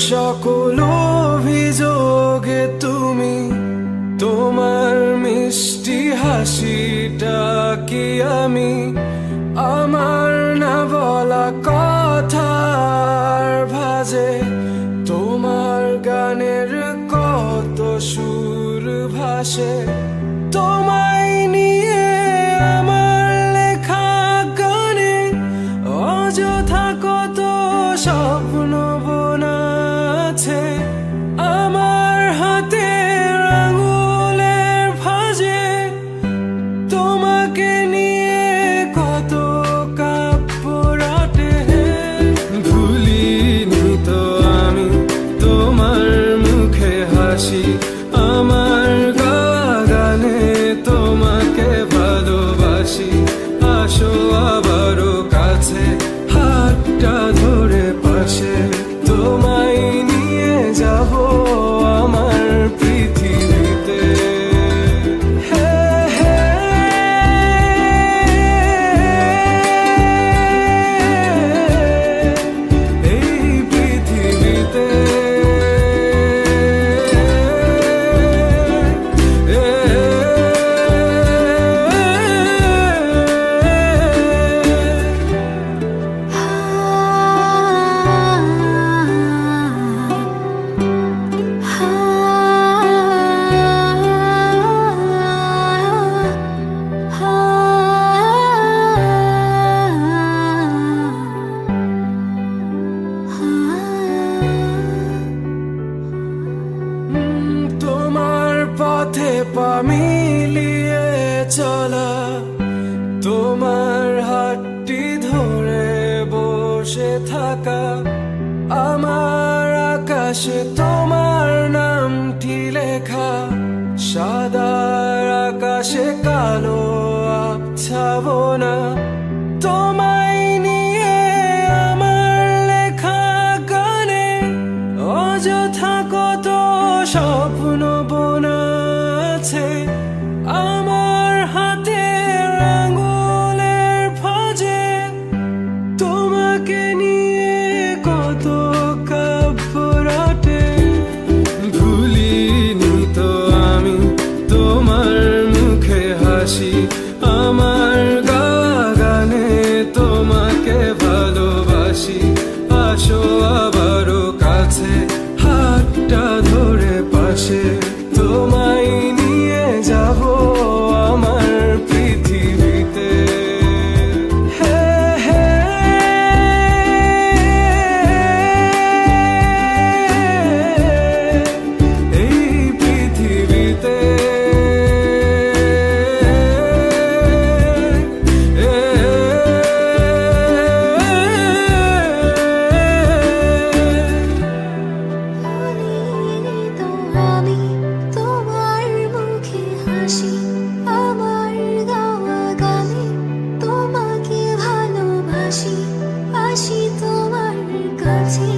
সকল অভিযোগে তুমি তোমার মিষ্টি হাসিটা কি আমি আমার না বলা কথার ভাজে তোমার গানের কত সুর ভাসে তোমায় নিয়ে আমার লেখা গানে অযথা কত স্বপ্ন বোনা আছে আমার হাতের আঙুলের ভাঁজে তোমাকে নিয়ে কত কাব্য রটে ভুলিনি তো আমি তোমার মুখে হাসি আমার গাওয়া গানে তোমাকে ভালোবাসি আসো আবারও কাছে হাতটা ধরে পাশে তোমায় নিয়ে যাব আমার পৃথিবীতে এই পৃথিবীতে পথে পা মিলিয়ে চলা তোমার হাতটি ধরে বসে থাকা আমার আকাশে তোমার নামটি লেখা সাদার আকাশে কালো আচ্ছাবনা তোমায় নিয়ে আমার লেখা গানে অযথা কত স্বপ্ন বোনা আছে আমার হাতের আঙুলের ভাঁজে তোমাকে নিয়ে কত কাব্য রটে ভুলিনি তো আমি তোমার মুখে হাসি আমার গাওয়া গানে তোমাকে ভালোবাসি আসো আবারও কাছে হাতটা ধরে পাশে তোমায় নিয়ে যাব আমার পৃথিবীতে এই পৃথিবীতে আমার গাওয়া গানে তোমাকে ভালোবাসি আসি তোমার কাছে